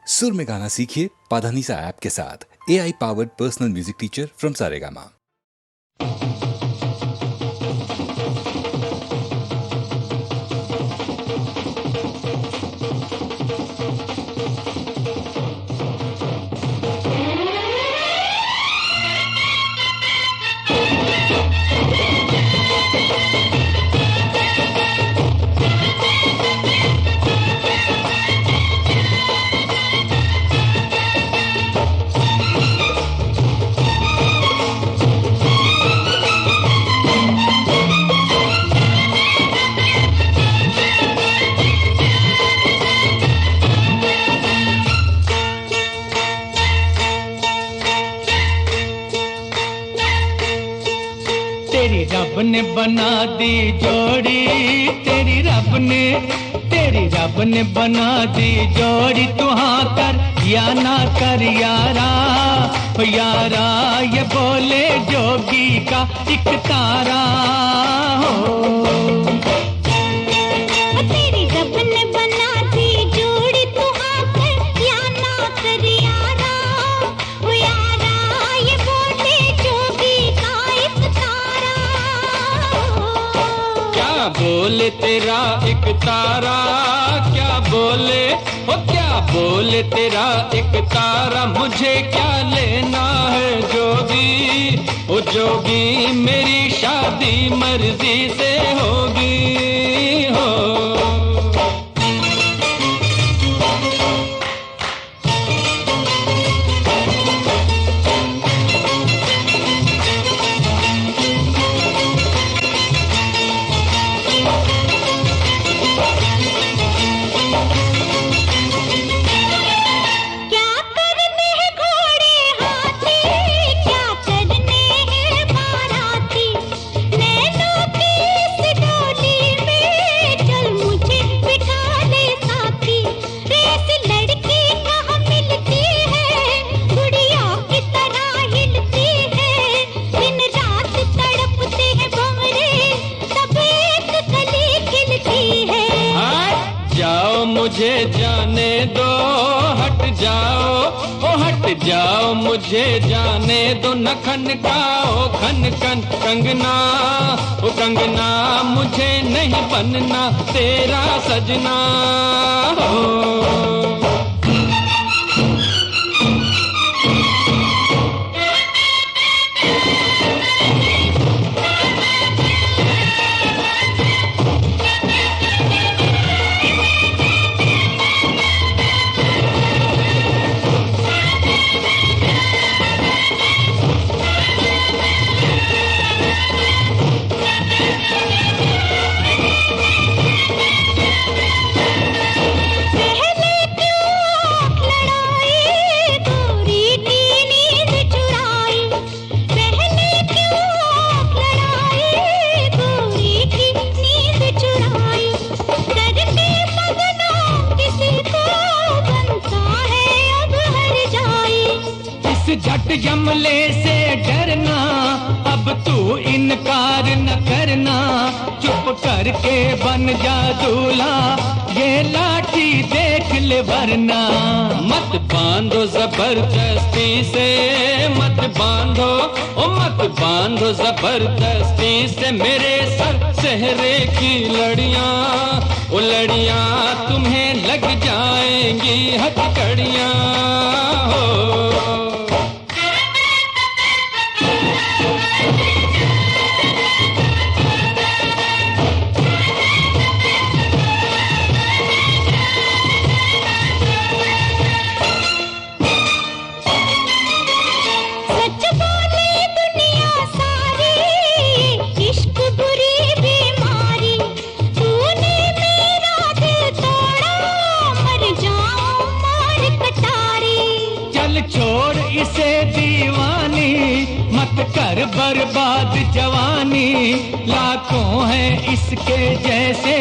सुर में गाना सीखिए पाधानीसा ऐप के साथ। AI powered personal music teacher from Saregama. तेरी रब ने बना दी जोड़ी, तेरी रब ने बना दी जोड़ी। तू हाँ कर या ना कर यारा, यारा ये बोले जोगी का एक तारा हो। तेरी रब ने बना दी जोड़ी, तू हाँ कर या ना कर यारा, यारा ये बोले जोगी का एक तारा हो। क्या बोले तेरा एक तारा, क्या बोले ओ क्या बोले तेरा एक तारा। मुझे क्या लेना है जोगी, ओ जोगी मेरी शादी मर्जी से होगी हो। मुझे जाने दो, हट जाओ ओ हट जाओ, मुझे जाने दो। न खनकाओ खन खन कंगना, ओ कंगना मुझे नहीं बनना तेरा सजना हो। झट जमले से डरना, अब तू इनकार न करना। चुप करके बन जा दूल्हा, ये लाठी देख ले वरना। मत बांधो जबरदस्ती से, मत बांधो ओ मत बांधो जबरदस्ती से मेरे सर सेहरे की लड़ियां, ओ लड़ियां तुम्हें लग जाएंगी हथकड़ियां हो। छोड़ इसे दीवानी, मत कर बर्बाद जवानी। लाखों हैं इसके जैसे,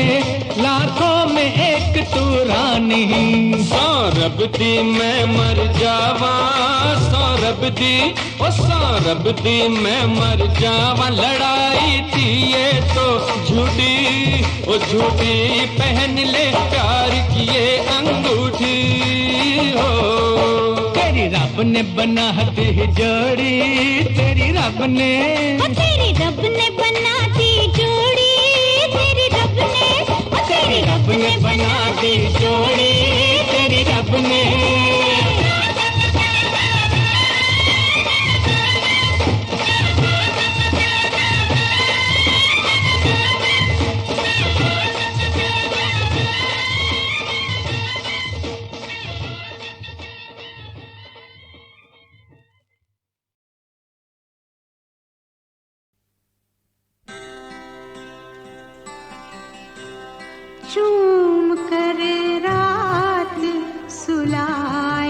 लाखों में एक तू रानी। सौरभ दी मैं मर जावा, सौरभ दी ओ सौरभ दी मैं मर जावा। लड़ाई थी ये तो झूठी, ओ झूठी पहन ले प्यार की ये अंगूठी हो। रब ने बना दी जोड़ी, तेरी रब ने, तेरी रब ने बना दी जोड़ी, तेरी रब ने, तेरी रब ने बना दी जोड़ी, तेरी रब ने। चूम कर रात सुलाएगी,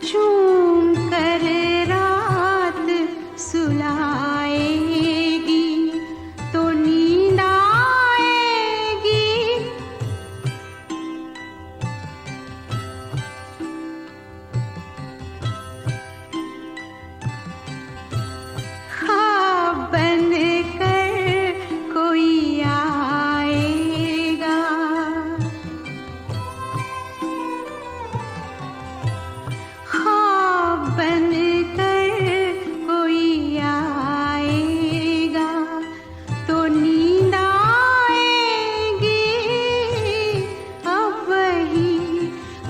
चूम कर रात सुलाएगी, तो नींद आएगी, ख्वाब बन कर कोई आएगा, ख्वाब बन कर कोई आएगा, तो नींद आएगी, अब वही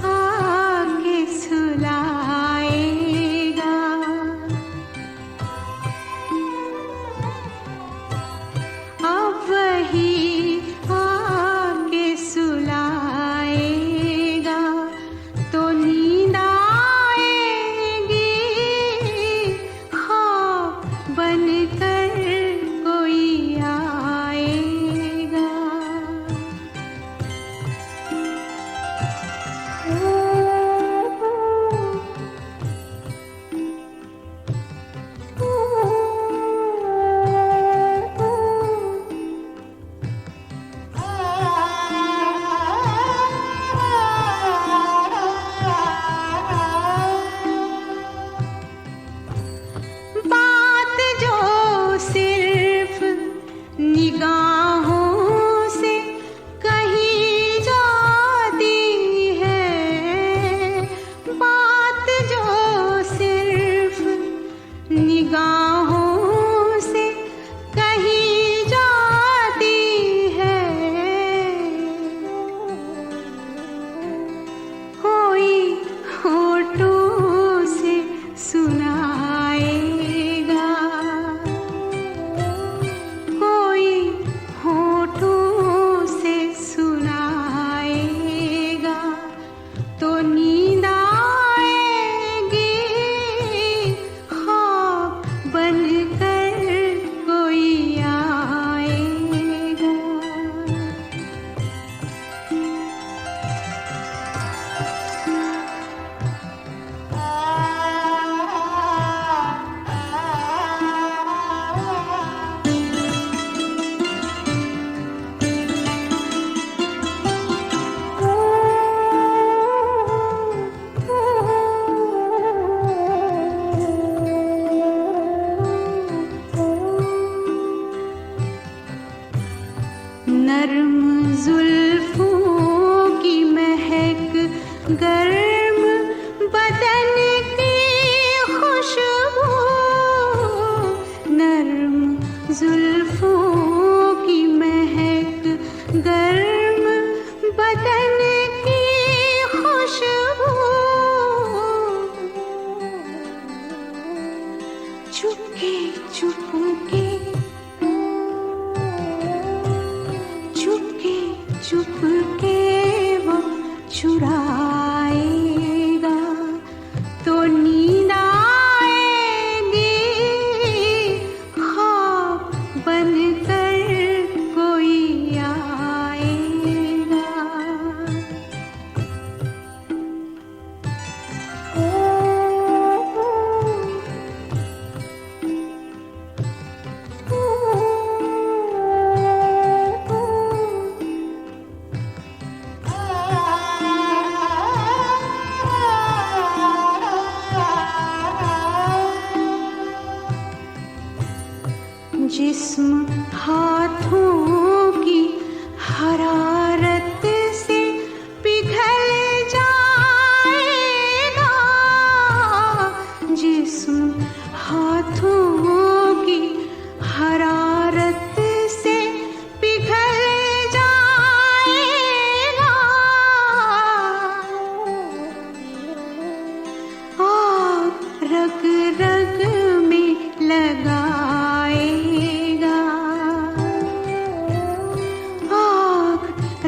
आके सुलाएगा, अब वही आके सुलाएगा, तो नींद आएगी, ख्वाब बनकर कोई आएगा। बात जो सिर्फ निगाहों से कही जाती है, बात जो सिर्फ निगाहों से कही जाती है, कोई होठों से सुनाएगा, कोई होठों से सुनाएगा, तो नींद आएगी, ख्वाब बनकर कोई आएगा। नर्म जुल्फों की महक, गर्म बदन की खुशबू, नर्म जुल्फों की महक, गर्म बदन की खुशबू, चुपके चुपके, चुपके चुपके वो चुराए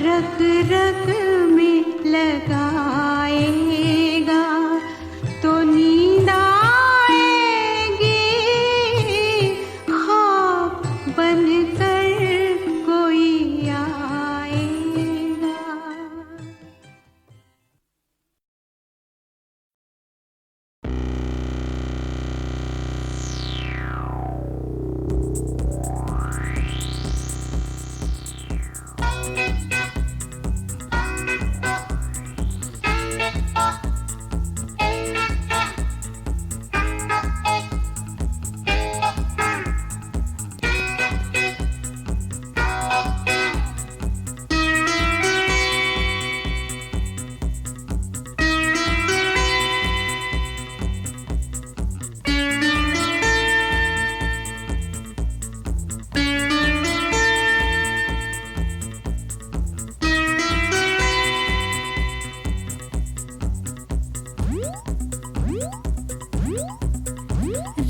रग रग में लगाएगा तो नींद आएगी, ख्वाब बनकर कोई आएगा।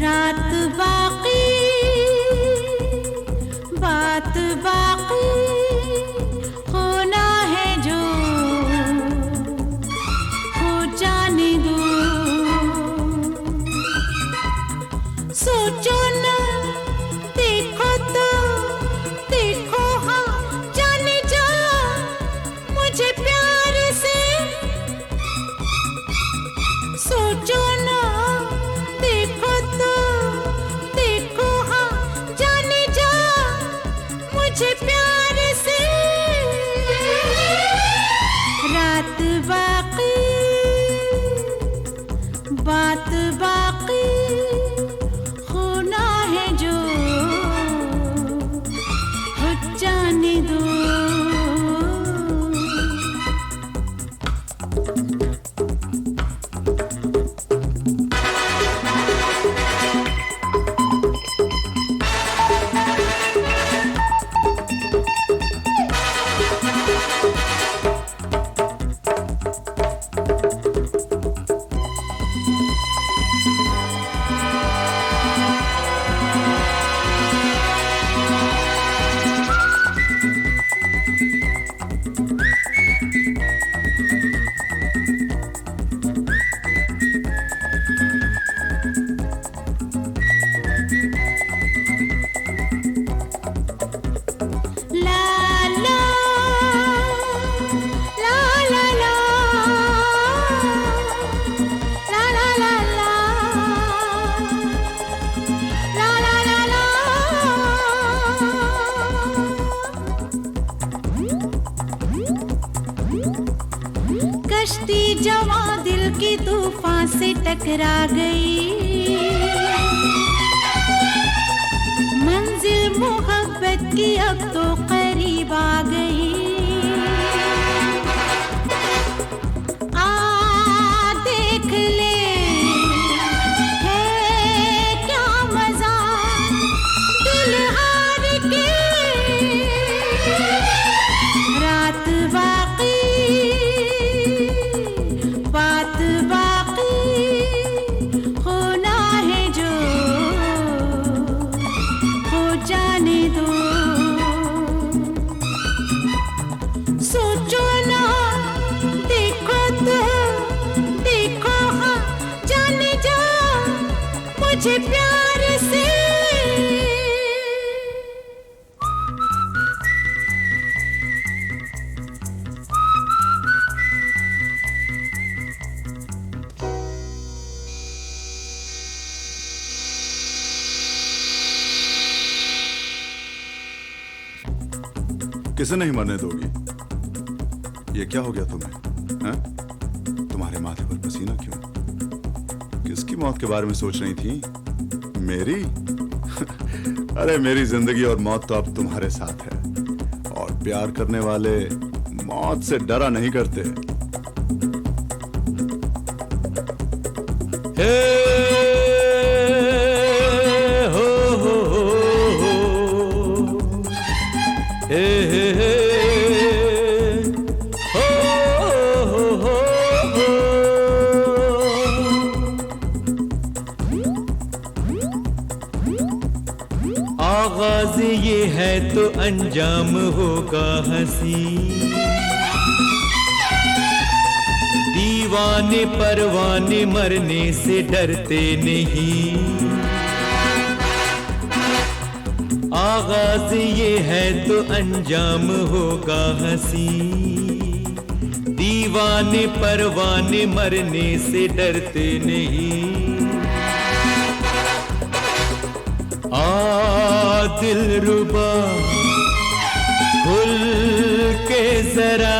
रात बाकी बात बाकी होना है जो हो जाने दो। सोचो ना देखो तो देखो हाँ जाने जा मुझे प्यार से। सोचो ना देखो तो देखो हाँ जाने जा मुझे प्यार से। रात बाकी बात बाकी होना है जो हो जाने दो। कश्ती जवां दिल की तूफान से टकरा गई। मंजिल मोहब्बत की अब तो करीब आ गई। आ देख ले है क्या मजा दिल हार के। रात बाकी बात बाकी होना है जो हो जाने दो। सोचो ना देखो तो देखो हाँ जाने जा मुझे प्यार से। किसे नहीं मरने दोगी? ये क्या हो गया तुम्हें? हैं? तुम्हारे माथे पर पसीना क्यों? किसकी मौत के बारे में सोच रही थी? मेरी? अरे मेरी जिंदगी और मौत तो अब तुम्हारे साथ है। और प्यार करने वाले मौत से डरा नहीं करते। आगाज़ ये है तो अंजाम होगा हंसी। दीवाने परवाने मरने से डरते नहीं। आगाज ये है तो अंजाम होगा हंसी। दीवाने परवाने मरने से डरते नहीं। दिलरुबा खुल के जरा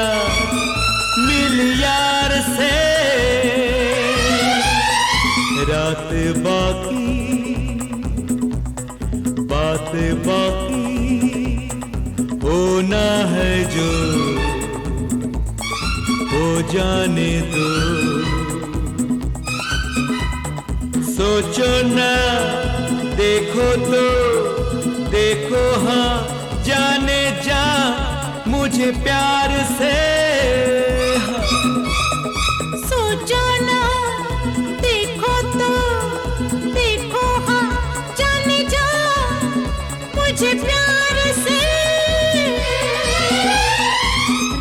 मिल यार से। रात बाकी बात बाकी होना है जो हो जाने दो। सोचो ना देखो तो देखो हाँ जाने जा मुझे प्यार से। सोचो ना देखो तो देखो हाँ जाने जा मुझे प्यार से।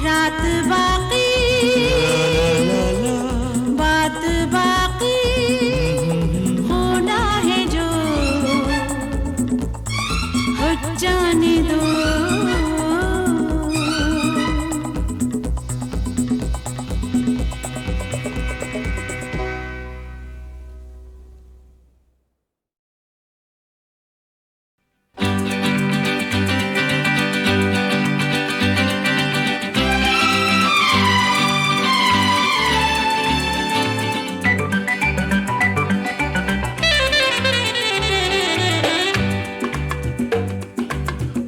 रात बाकी बात बाकी होना है जो हो जाने दो।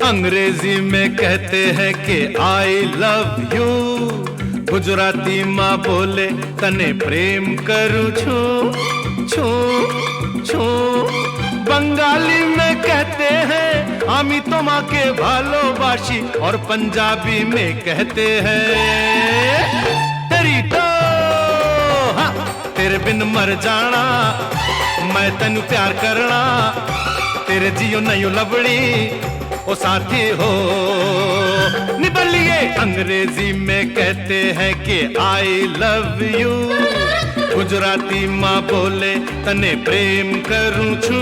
अंग्रेजी में कहते हैं कि आई लव यू। गुजराती माँ बोले तने प्रेम करूं छू छू छू। बंगाली में कहते हैं आमी तोमाके भालोबाशी। और पंजाबी में कहते हैं तेरी तो हाँ, तेरे बिन मर जाना मैं तेनू प्यार करना। तेरे जियो नहीं लबड़ी ओ साथी हो निबलिए। अंग्रेजी में कहते हैं कि आई लव यू। गुजराती माँ बोले तने प्रेम करूं छू।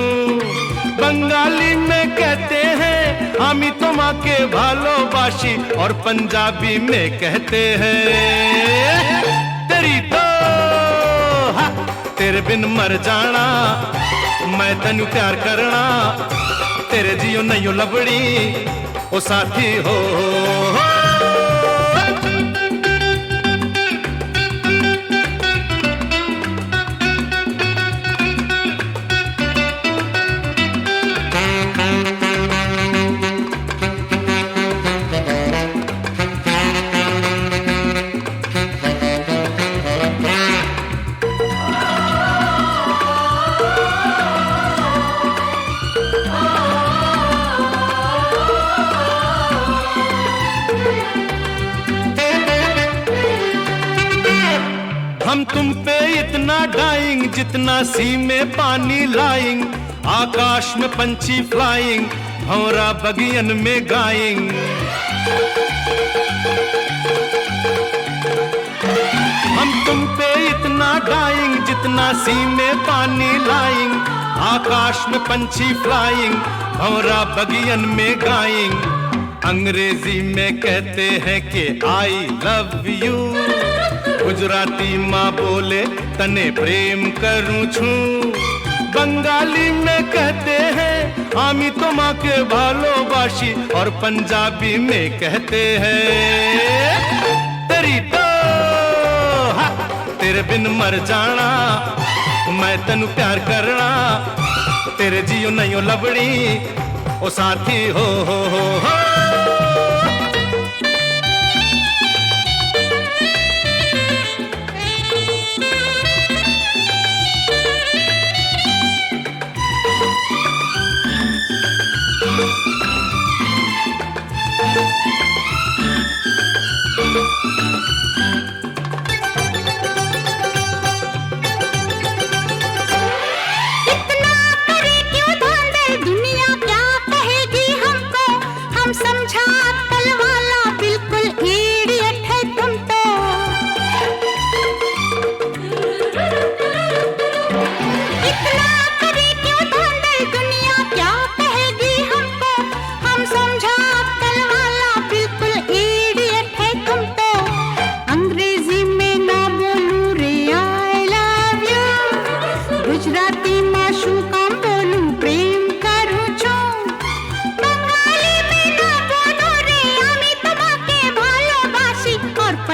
बंगाली में कहते हैं आमी तोमाके भालोबाशी। और पंजाबी में कहते हैं तेरी तो हाँ, तेरे बिन मर जाना मैं तेनू प्यार करना। तेरे जियो नहीं लबड़ी ओ साथी हो। हम तुम पे इतना डाइंग जितना सी में पानी लाइंग। आकाश में पंछी फ्लाइंग भौरा बगियन में गाइंग। हम तुम पे इतना डाइंग जितना सी में पानी लाइंग। आकाश में पंछी फ्लाइंग भौरा बगियन में गाइंग। अंग्रेजी में कहते हैं कि आई लव यू। गुजराती माँ बोले तने प्रेम करूं छू। बंगाली में कहते हैं आमी तोमाके भालोबाशी। और पंजाबी में कहते हैं तेरी तो हाँ, तेरे बिन मर जाना मैं तेनू प्यार करना। तेरे जियो नहीं लबड़ी ओ साथी हो। इतना करे क्यों धांधल दुनिया क्या कहेगी हमको।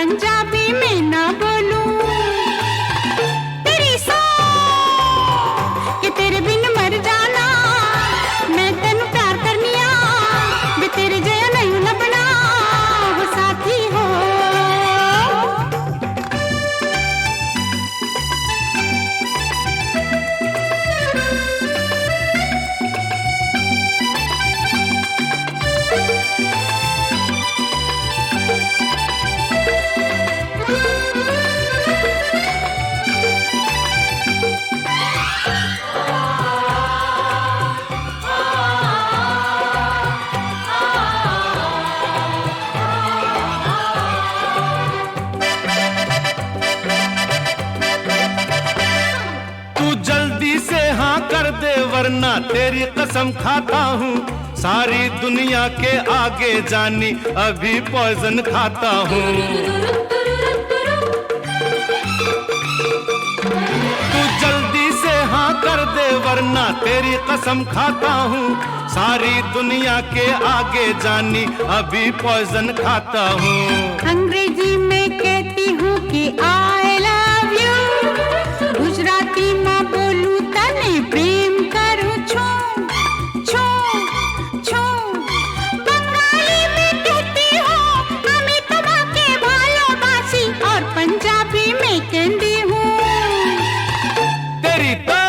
पंजाबी में ना बोलूं तेरी सौ कि तेरे बिन मर जाना मैं तेनू प्यार करनिया वे तेरे जया नहीं लबना वो साथी हो कर दे वरना तेरी कसम खाता हूँ सारी दुनिया के आगे जानी अभी पॉइजन खाता हूँ तू जल्दी से हाँ कर दे वरना तेरी कसम खाता हूँ सारी दुनिया के आगे जानी अभी पॉइजन खाता हूँ अंग्रेजी में कहती हूँ कि आई लव यू गुजराती में बोलूं तने प्रेम करूं छो छो छो बंगाली में कहती हूँ हमें तुम्हारे भालोबासी और पंजाबी में कहती हूँ तेरी तो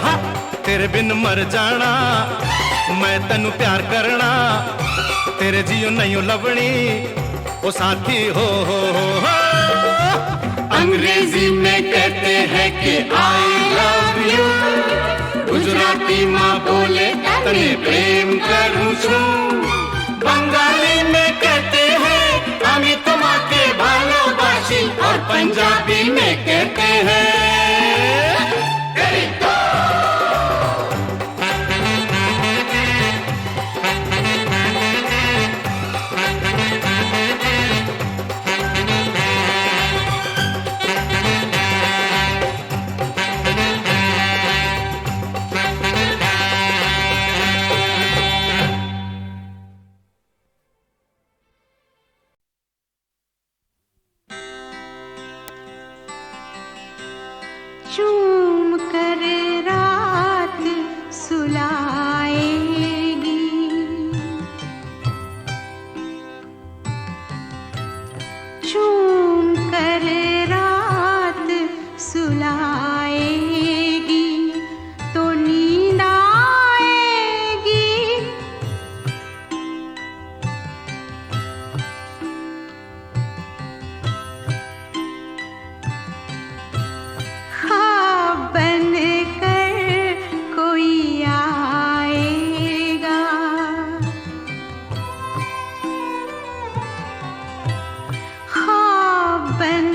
हाँ तेरे बिन मर जाना मैं तनु प्यार करना तेरे जियो नहीं लवणी ओ साथी हो अंग्रेजी में कहते हैं कि आई लव यू गुजराती माँ बोले तने प्रेम करूं छू बंगाली में कहते हैं हमें तुम्हारे भालोबासी और पंजाबी में कहते हैं चूम कर रात सुलाएगी चूम कर रात सुलाएगी तो नींद आएगी बन कर कोई आएगा हाँ बन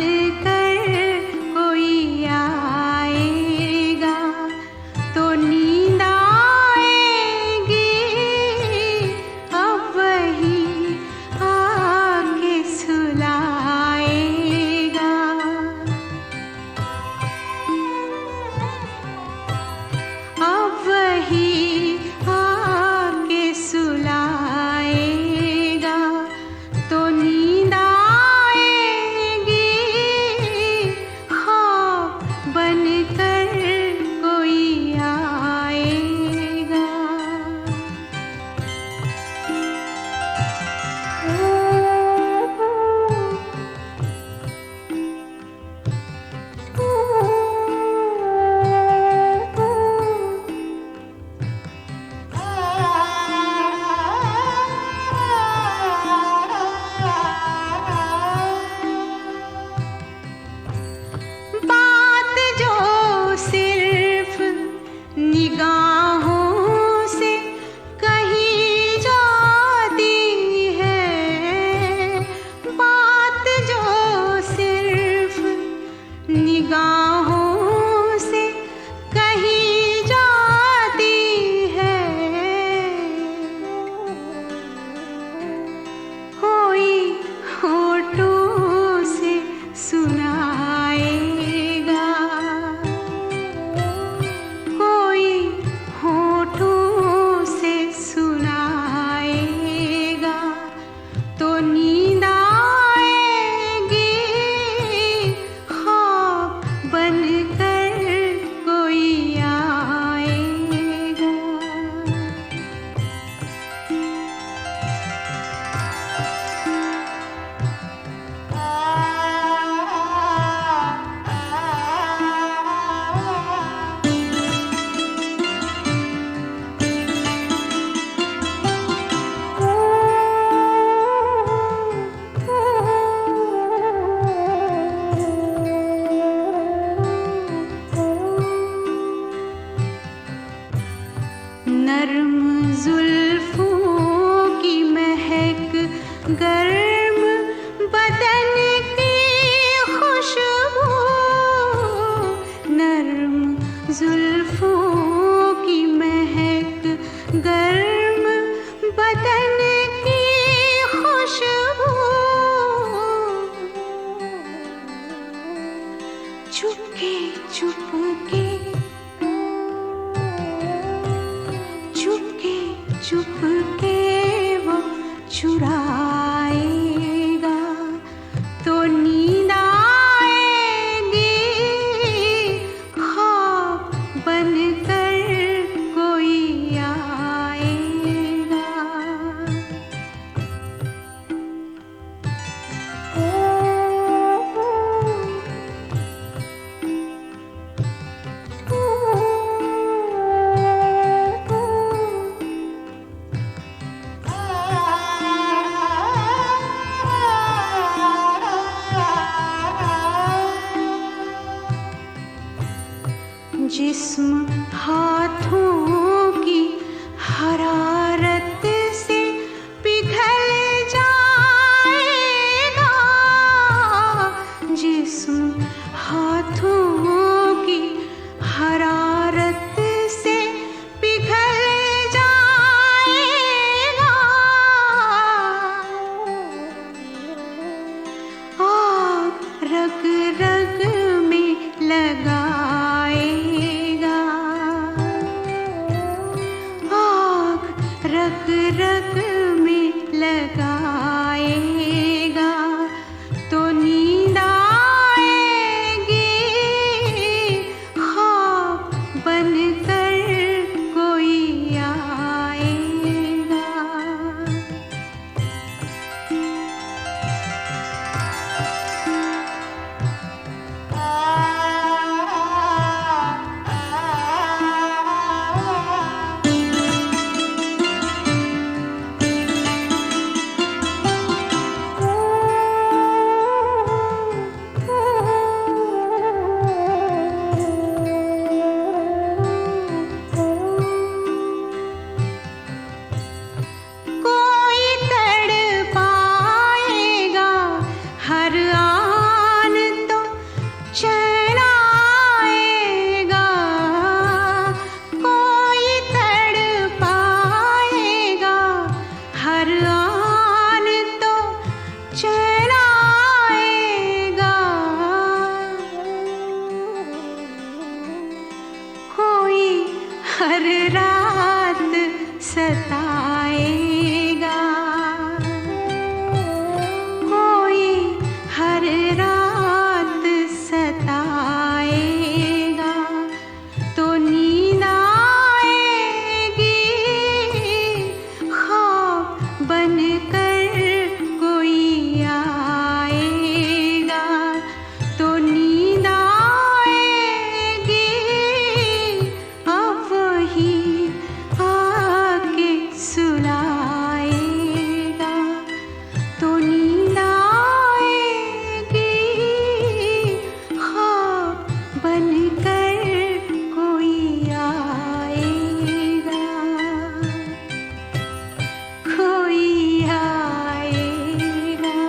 बदन की खुशबू, नर्म जुल्फों की महक, गर्म बदन की खुशबू, चुपके चुपके चुपके चुपके वो चुराएगा तो नींद आएगी, ख्वाब बनकर कोई आएगा। जिस्म हाथों की हरारत से पिघल जाएगा, जिस्म हाथों की हरारत से पिघल जाएगा, आग रग रग में लगाएगा, आग रग रग में लगाएगा तो नींद आएगी, ख्वाब बनकर कोई आएगा। कोई तड़पाएगा हर आन तो चैन आएगा, कोई तड़पाएगा हर आन तो चैन आएगा, कोई हर रात सताएगा, कोई हर रात सताएगा तो नींद आएगी, ख्वाब बनकर कोई आएगा तो नींद आएगी, अब वही आके सुलाएगा तो नींद आएगी, ख्वाब बनकर कोई आएगा, कोई आएगा,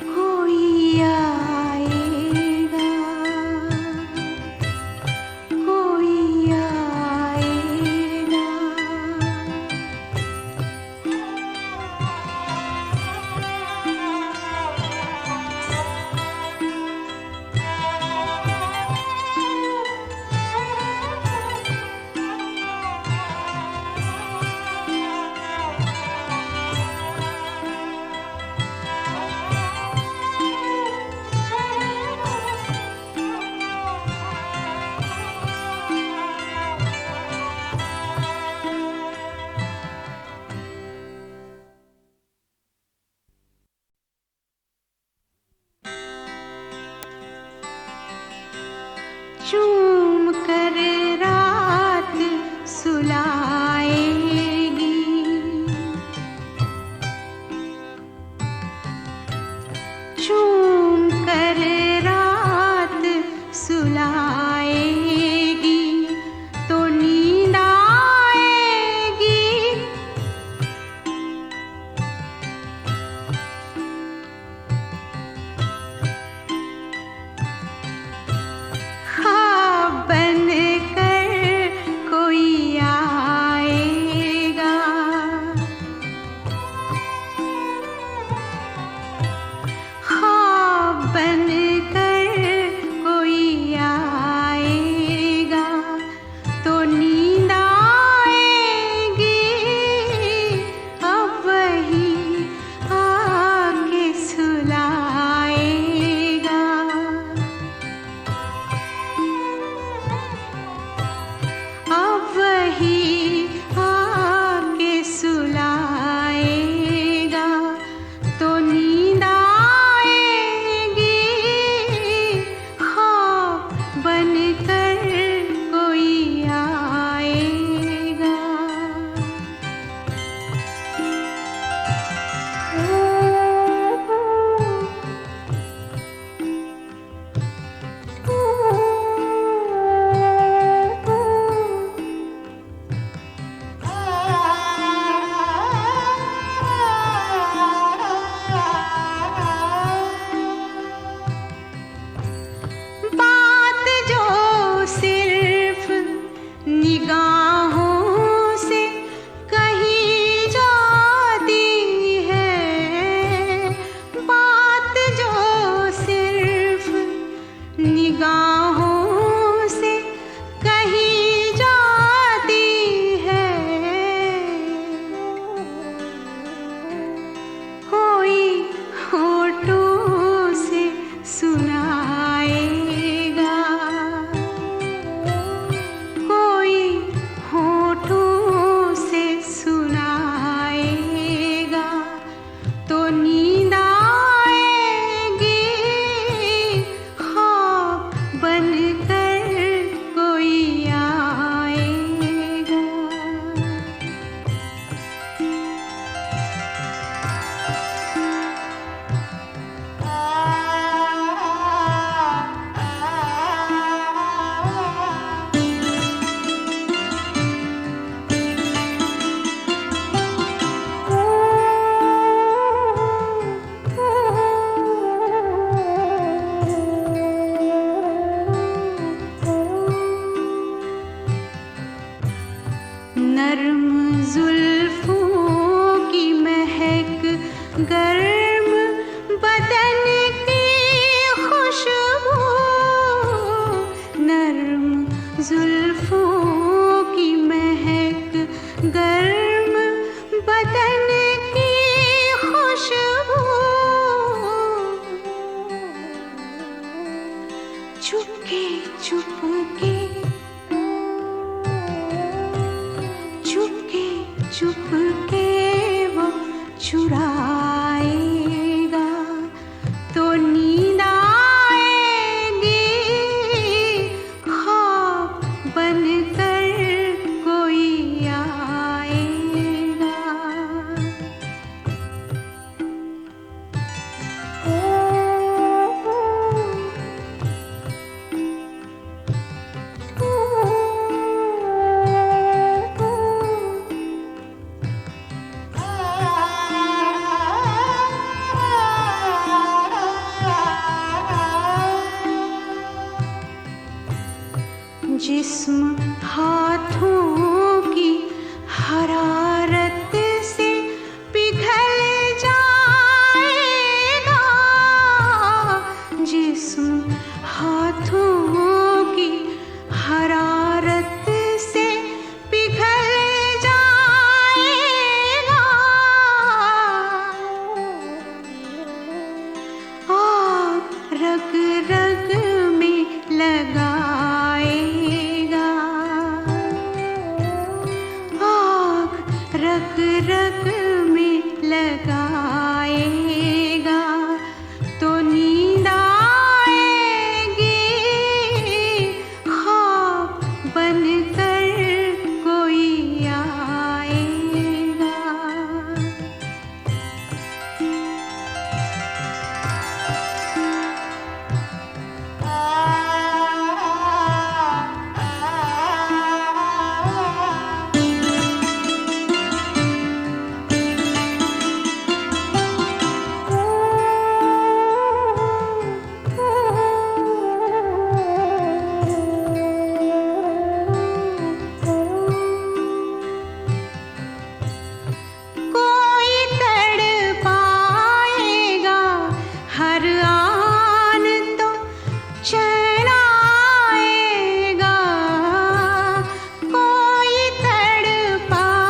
कोई आएगा, कोई आएगा। चूम कर रात सुलाएगी, चूम कर रात सुलाएगी तो नींद आएगी, गर्म बदन की खुशबू, नर्म जुल्फों की महक, गर्म बदन की खुशबू, चुपके चुपके चुपके चुपके वो चुराएगा तो नींद आएगी, ख्वाब बनकर कोई आएगा। जिस्म हाथों की हरारत से पिघल जाएगा, जिस्म हाथों की हरारत से पिघल जाएगा, आग रग रग में लगाएगा, आग रग रग में लगाएगा तो नींद आएगी, ख्वाब बनकर कोई आएगा। कोई तड़पाएगा हर आन तो चैन आएगा, कोई तड़पाएगा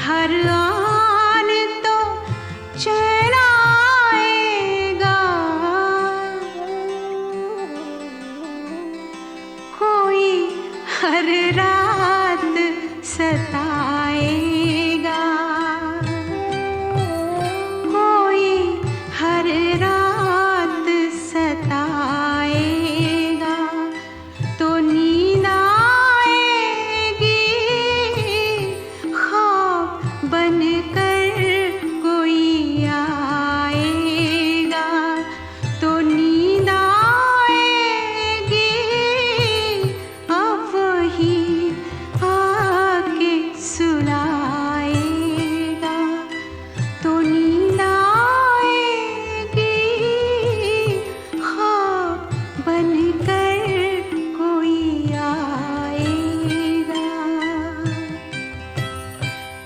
हर आन तो चैन आएगा, कोई हर रात सताएगा, कोई हर रात सताएगा तो नींद आएगी, ख्वाब बनकर कोई आएगा तो नींद आएगी, अब वही आके सुलाएगा तो नींद आएगी, ख्वाब बनकर कोई आएगा,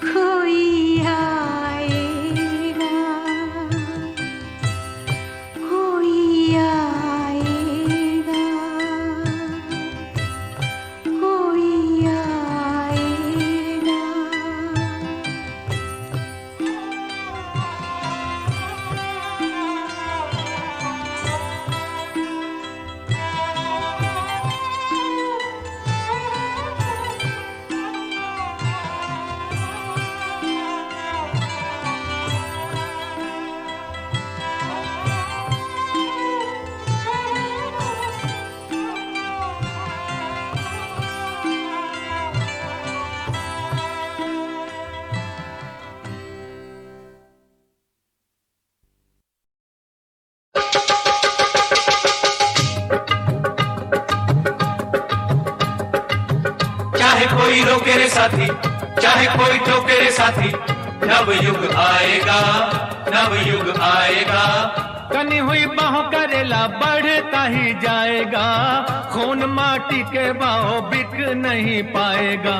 कोई आएगा, कोई आएगा, कोई आएगा। चाहे कोई रोके रे साथी, चाहे कोई ठोके रे साथी, नव युग आएगा, नव युग आएगा। कनी हुई बाहों करेला बढ़ता ही जाएगा, खून माटी के भाव बिक नहीं पाएगा,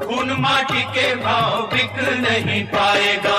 खून माटी के भाव बिक नहीं पाएगा।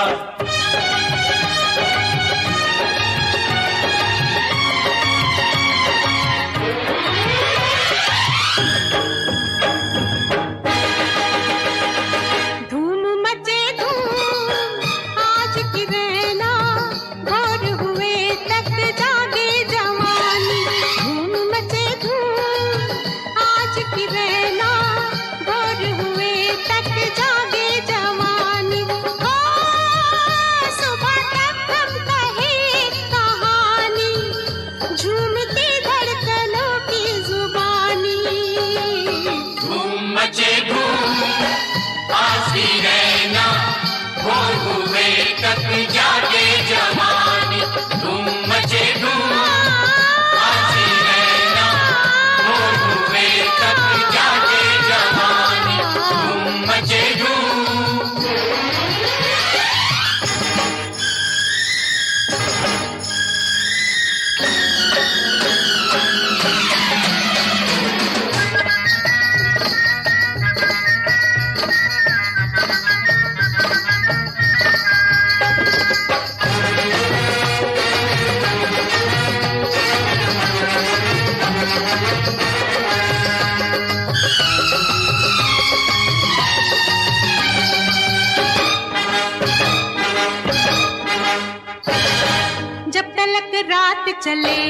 तलक रात चले,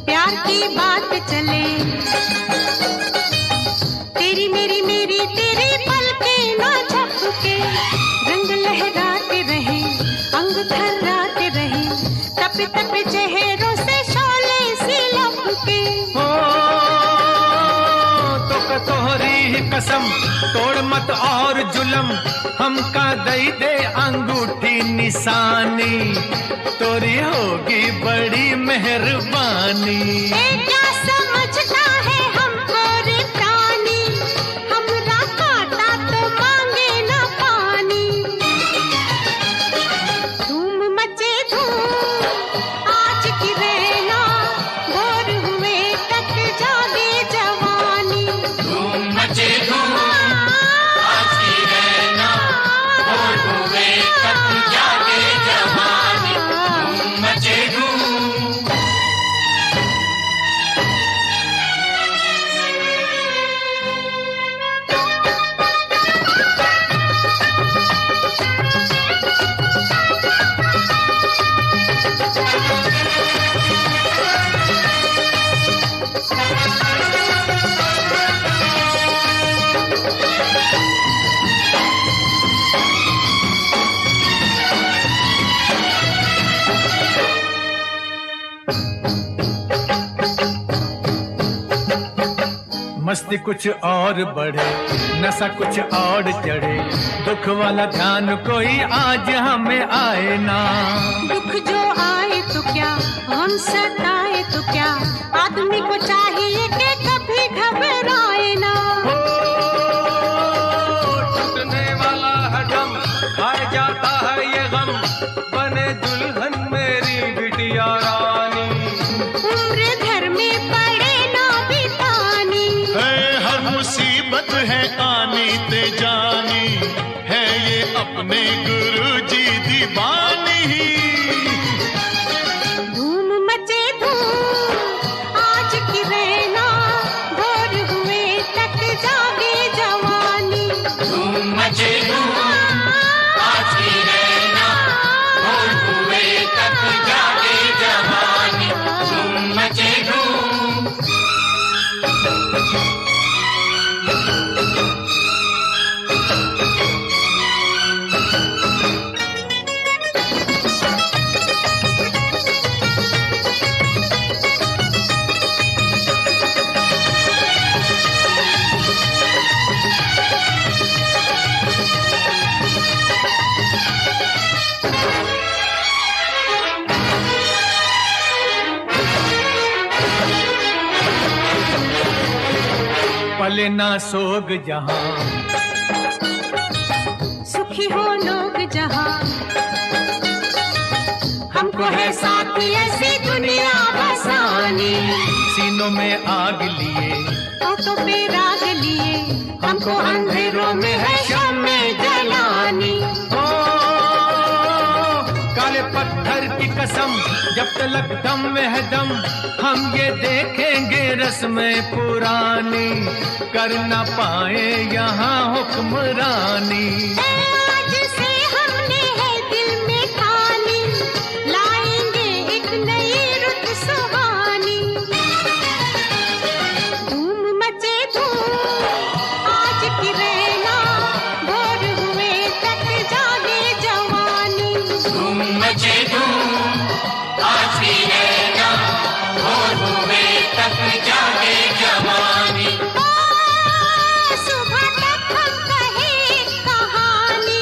प्यार की बात चले, तेरी मेरी मेरी तेरी पलके ना झपके, रंग लहराते रहे, अंग थर्राते रहे, तप तप चेहरों से शोले सी लपके। हो तो तोहरी ही कसम, तोड़ मत और जुलम, हमका दई दे अंगूठी निशानी, तोरी होगी बड़ी मेहरबानी। क्या समझता है हमको रे प्राणी, हमरा काटा तो मांगे ना पानी। धूम मचे धूम आज की रहना, भोर हुए तक जागे जवानी। धूम मचे धूम आज की रहना, भोर हुए तक जागे जवानी। धूम मचे धूम। मस्ती कुछ और बढ़े, नशा कुछ और चढ़े, दुख वाला ध्यान कोई आज हमें आए ना। दुख जो आए तो क्या, हम सताए तो क्या, आदमी को चाहिए कि कभी घबराए ना। हो टूटने वाला है गम, खाए जाता है ये गम, बने दुल्हन मेरी बिटिया रानी। उम्र घर में पड़े ना बितानी, हर मुसीबत है आनी ते जानी, है ये अपने गुरु जी दीवानी। धूम मचे धूम आज की रहना, भोर हुए तक जागे जवानी। धूम मचे धूम आज की रहना, भोर हुए तक जागे जवानी। धूम मचे धूम। पले ना सोग जहां, सुखी हो लोग जहां, हमको है साथी ऐसी दुनिया बसानी। सीनों में आग लिए, होठों पे राग लिए, हमको अंधेरों में है शम्मे जलानी। ओ काले पत्थर की कसम, जब तलक दम में है दम, हम ये देखेंगे रस्में पुरानी, कर ना पाए यहाँ हुक्मरानी। आज से हमने है दिल में ठानी, लाएंगे एक नई रुत सुहानी। धूम मचे धूम आज की रहना, भोर हुए तक जागे जवानी। धूम मचे धूम आज की रहना, भोर हुए तक जागे जवानी। सुबह तक हम कहे कहानी,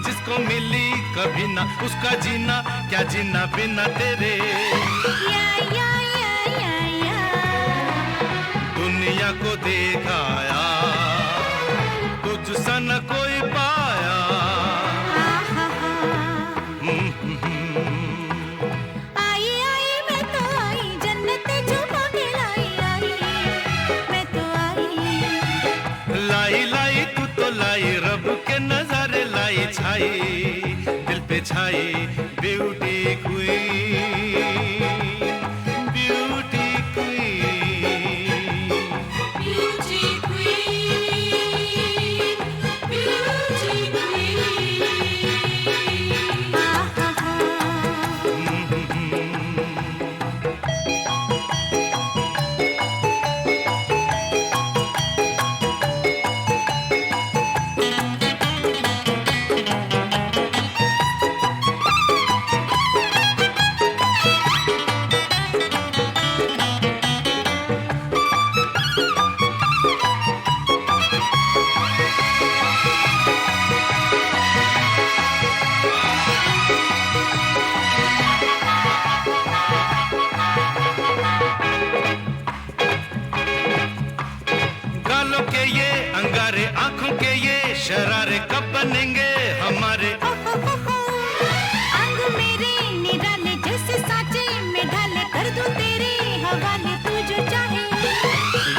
जिसको मिली कभी ना उसका जीना, क्या जीना बिना तेरे। या या या या या दुनिया को दिखाया तुझ सा न कोई पाया। आई आई मैं तो आई, जन्नत छुपा के लाई आई, मैं तो आई। लाई लाई तू तो लाई, रब के नजारे लाई छाई, दिल पे छाई beauty queen, beauty queen, beauty queen, beauty queen. गालों के ये अंगारे, आंखों के ये शरारे, कब बनेंगे हमारे। अंग मेरे निराले जैसे साँचे में ढाले, कर दूं तेरे हवाले तू जो चाहे।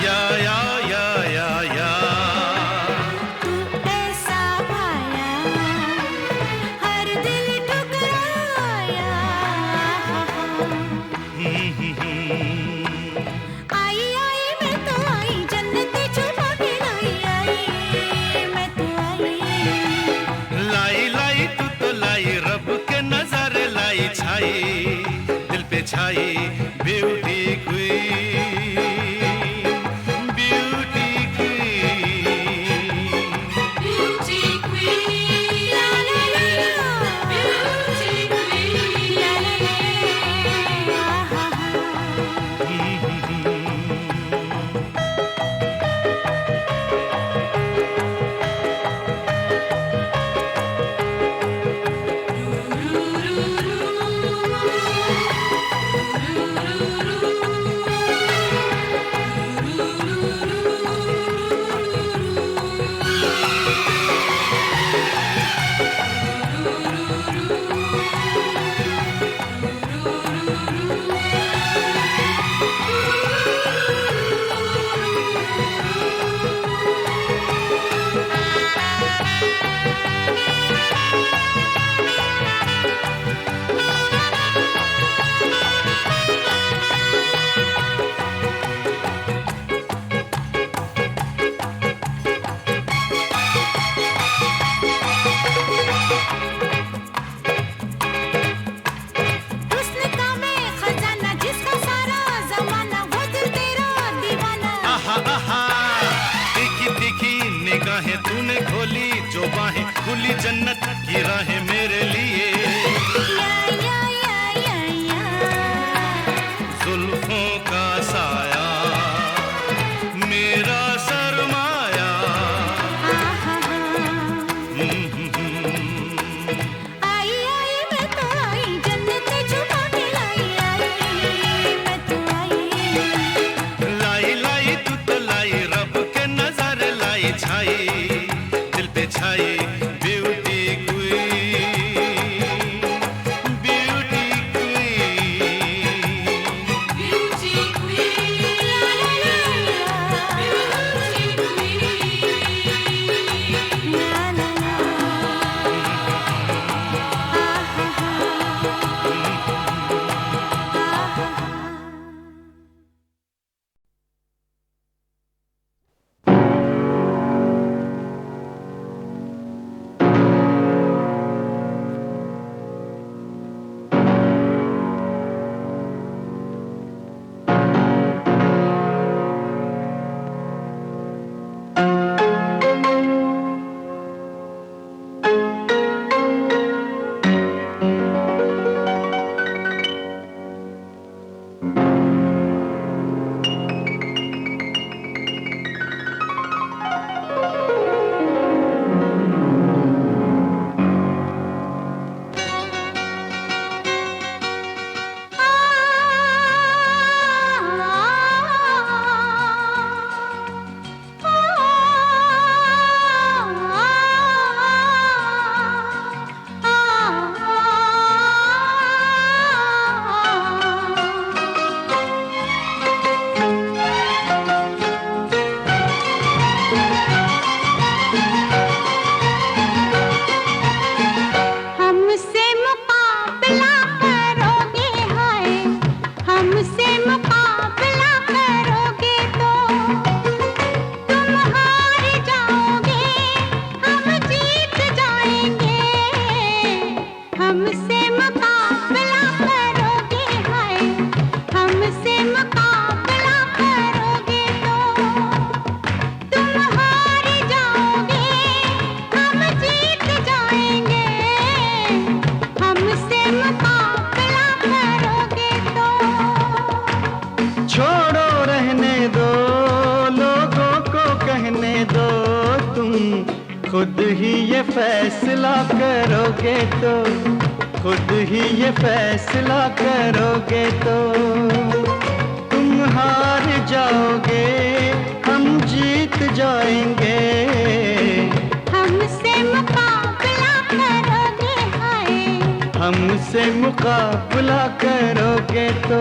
या या या या या तू ऐसा भाया हर दिल ठुकराया। आई आई मैं तो आई, जन्नत छुपा के लाई आई, मैं तो आई। लाई लाई तू तो लाई, रब के नजारे लाई छाई, दिल पे छाई beauty queen, beauty queen, beauty queen, ला ला ला ला, ब्यूटी क्वीन, ला ला ला ला। हुस्न का मैं खजाना, जिसका सारा जमाना, वो दिल तेरा दीवाना। आहा आहा तीखी तीखी निगाहें तूने खोली, जो बाहें खुली जन्नत की राहें मेरे लिए। या या या या या जुल्फों का साया मेरा सरमाया। आई आई मैं तो आई, जन्नत छुपा के लाई आई, मैं तो आई। लाई लाई तू तो लाई, रब के नजारे लाई छाई, दिल पे छाई ब्यूटी क्वीन, खुद ही ये फैसला करोगे तो, खुद ही ये फैसला करोगे तो तुम हार जाओगे, हम जीत जाएंगे। हमसे मुकाबला करोगे हाय, हमसे मुकाबला करोगे तो।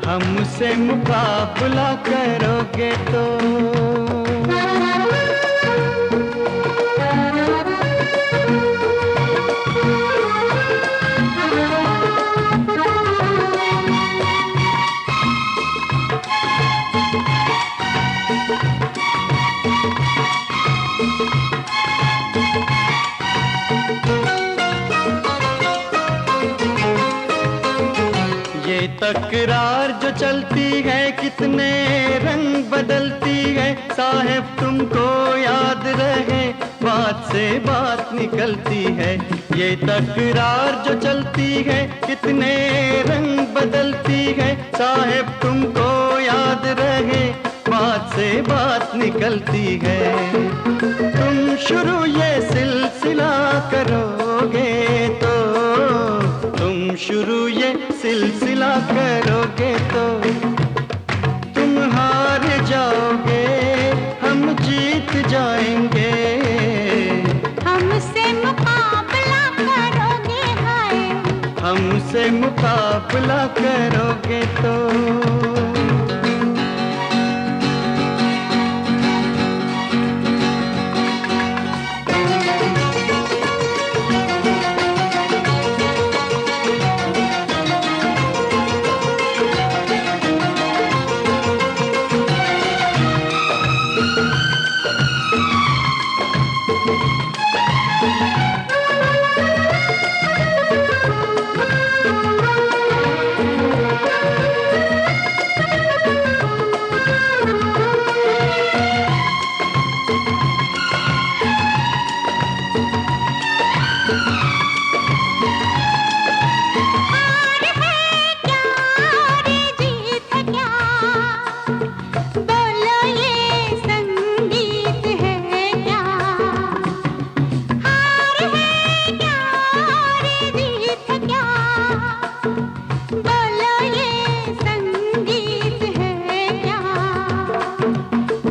हमसे मुकाबला करोगे तो। तकरार जो चलती है कितने रंग बदलती है, साहिब तुमको याद रहे बात से बात निकलती है। ये तकरार जो चलती है कितने रंग बदलती है, साहिब तुमको याद रहे बात से बात निकलती है। तुम शुरू ये सिलसिला करोगे तो, तुम शुरू ये सिलसिला करोगे तो तुम हार जाओगे, हम जीत जाएंगे। हमसे मुकाबला करोगे हाय, हमसे मुकाबला करोगे तो।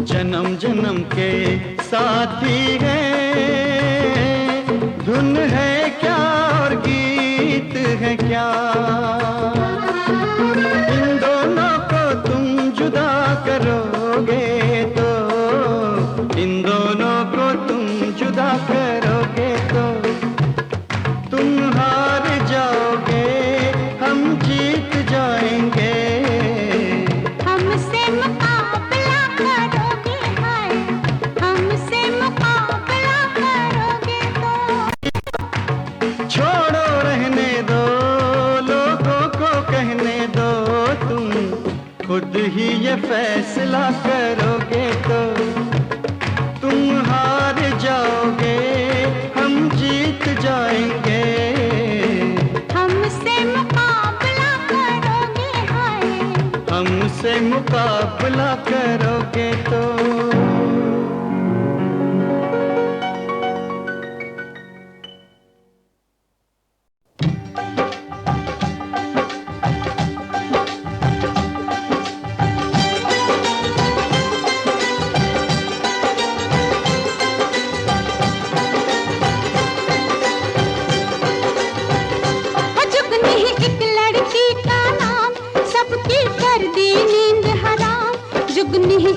जन्म जन्म के साथी हैं, धुन है क्या और गीत है क्या, इन दोनों को तुम जुदा करोगे तो, इन दोनों को तुम जुदा करोगे तो तुम हार जाओगे, हम जीत जाएंगे। हमसे मुकाबला करोगे हाय, हमसे मुकाबला करोगे तो। छोड़ो रहने दो, लोगों को कहने दो, तुम खुद ही ये फैसला करोगे तो तुम हार जाओगे, हम जीत जाएंगे। हमसे मुकाबला करोगे हाय, मुकाबला करोगे तो।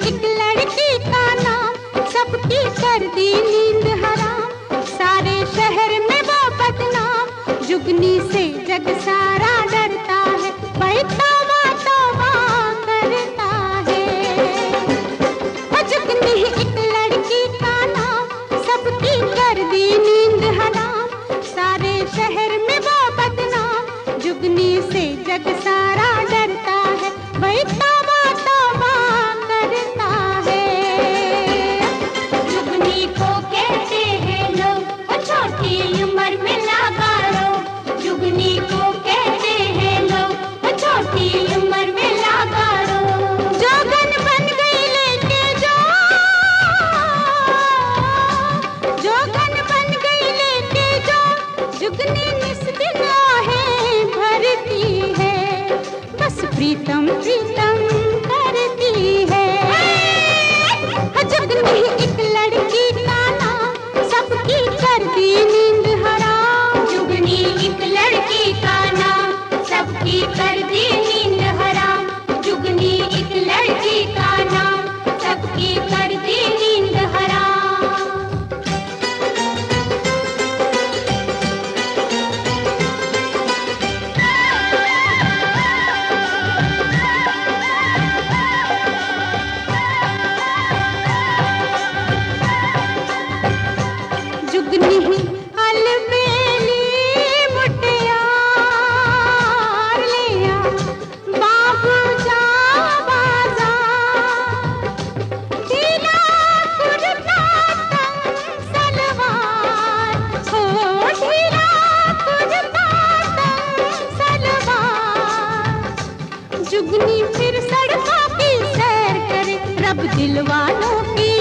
एक लड़की का नाम सबकी कर दी नींद हराम, सारे शहर में वो बदनाम, जुगनी से जग सारा डरता है, भाई तौबा तौबा करता है। जुगनी एक लड़की का नाम सबकी कर दी नींद हराम, सारे शहर में वो बदनाम, जुगनी से जग सारा डरता है, भाई तौबा तौबा करता है। जुगनी को कहते हैं लोग छोटी उम्र में लगा लो, जुगनी को कहते हैं लोग छोटी उम्र में लगा लो। जोगन बन गई लेके जोगन बन गई लेके जुगनी निस दिन आहें भरती है, बस प्रीतम प्रीतम करती है। जुगनी एक लड़की का नाम सबकी कर दी नींद हराम, जुगनी एक लड़की का नाम सबकी कर दी नींद हराम, जुगनी एक लड़की का नाम सबकी कर दी नींद हराम। जुगनी अलबेली मुटियार लिया बाबू जा बाजार, ढीला कुर्ता तंग सलवार, हो ढीला कुर्ता तंग सलवार। जुगनी फिर सड़कों की सैर करे, रब दिल वालों की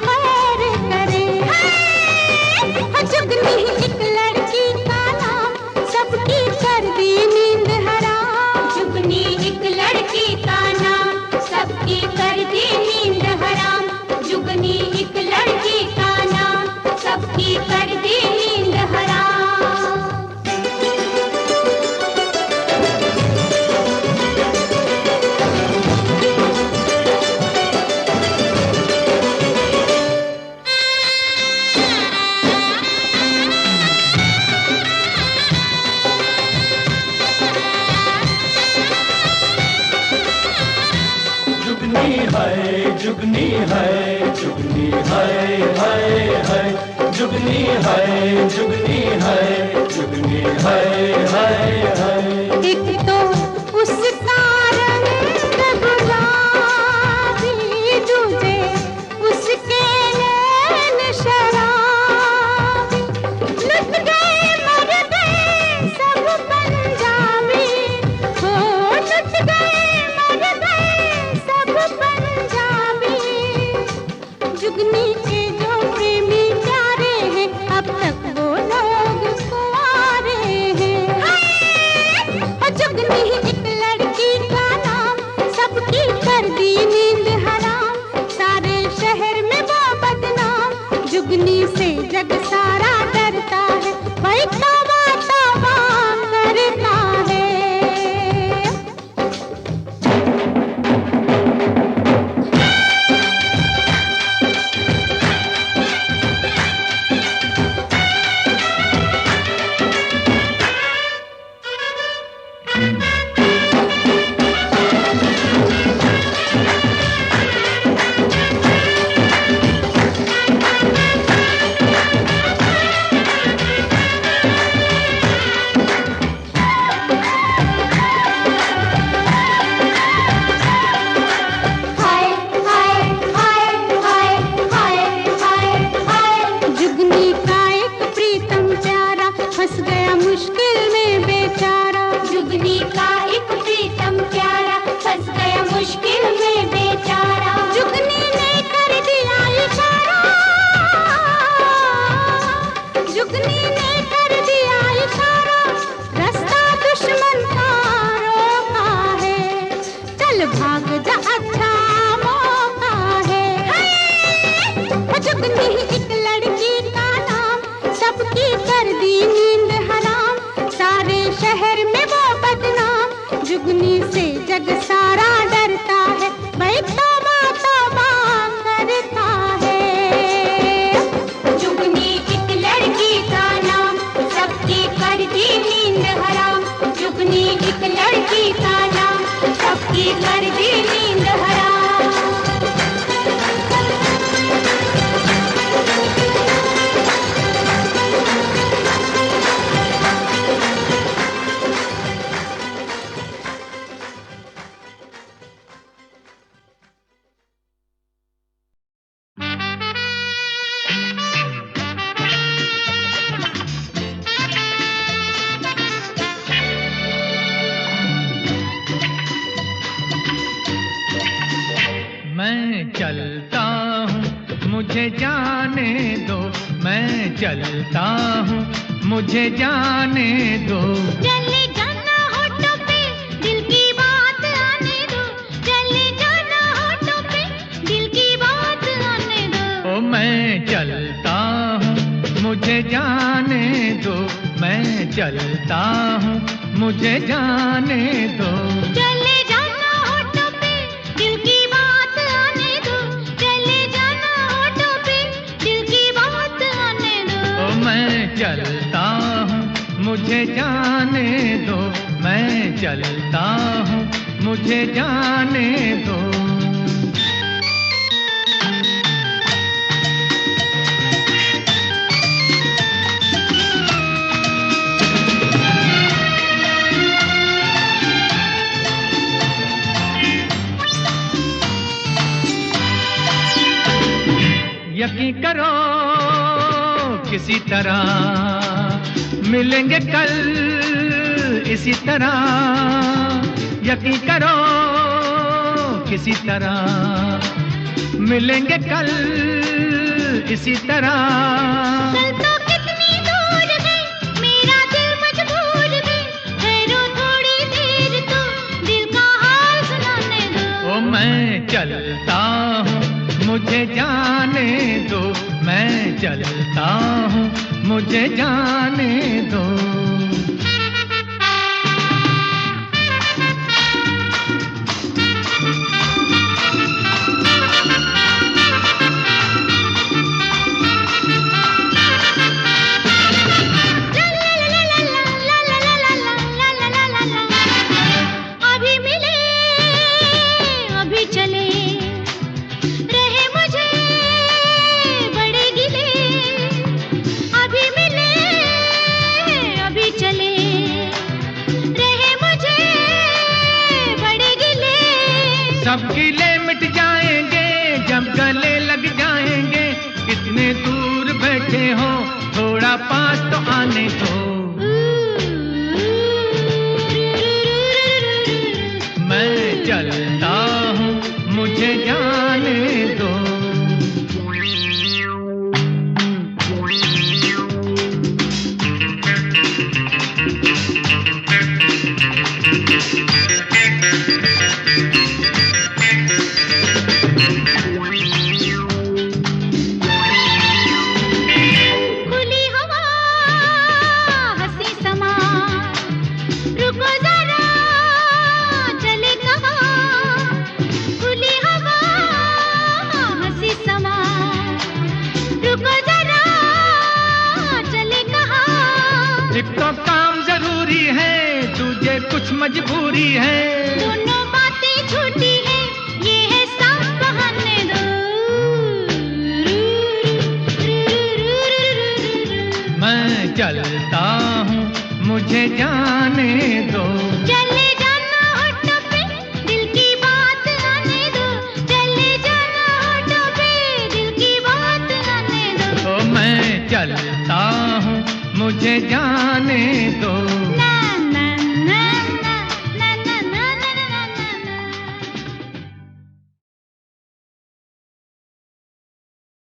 खैर करे। जुगनी एक लड़की का नाम सबकी कर दी नींद हराम, जुगनी एक लड़की का नाम सबकी कर दी नींद हराम, जुगनी एक लड़की का नाम सबकी कर दी नींद हराम। जुगनी है जुगनी है जुगनी है है, जुगनी है जुगनी है जुगनी है है। एक तो उसका रंग गुलाबी, दूजे उसके नैन शराबी, लुट गए मर गए सब पंजाबी, हो लुट गए मर गए सब पंजाबी। जुगनी के जो प्रेमी प्यारे हैं अब तक वो लोग कुंवारे हैं। मुझे जाने दो, मैं चलता हूँ, मुझे जाने दो। चले जाना होठों पे दिल की बात आने दो, चले जाना होठों पे दिल की बात आने दो। ओ मैं चलता हूँ, मुझे जाने दो, मैं चलता हूँ, मुझे जाने दो। चले जाना होठों पे दिल की बात आने दो, चले जाना होठों पे दिल की बात आने दो। ओ मैं चलता हूँ, मुझे जाने दो, मैं चलता हूँ, मुझे जाने दो। यकीन करो किसी तरह मिलेंगे कल इसी तरह, यकीन करो किसी तरह मिलेंगे कल इसी तरह। कल तो कितनी दूर है, मेरा दिल मजबूर है, ठहरो थोड़ी देर तो दिल का हाल सुनाने दो। ओ मैं चलता हूँ, मुझे जाने दो, मैं चलता हूँ, मुझे जाने दो। अभी मिले अभी चले, रहे मुझे बड़े गिले। अभी मिले अभी चले, रहे मुझे बड़े गिले। सब गिले मिट जाएंगे जब गले लग जाएंगे, कितने दूर बैठे हो थोड़ा पास तो आने दो। मैं चलता हूँ, मुझे जाने दो। खुली हवा हंसी समा, रुको जरा चले कहाँ। खुली हवा हंसी समा, रुको जरा चले कहाँ। एक तो काम जरूरी है, तुझे कुछ मजबूरी है। दोनों बातें झूठी है, ये है साफ बहाने दो। मैं चलता हूँ, मुझे जाने दो। चले जाना होठों पे दिल की बात आने दो, चले जाना होठों पे दिल की बात आने दो। तो मैं चलता हूँ, मुझे जाने दो। ना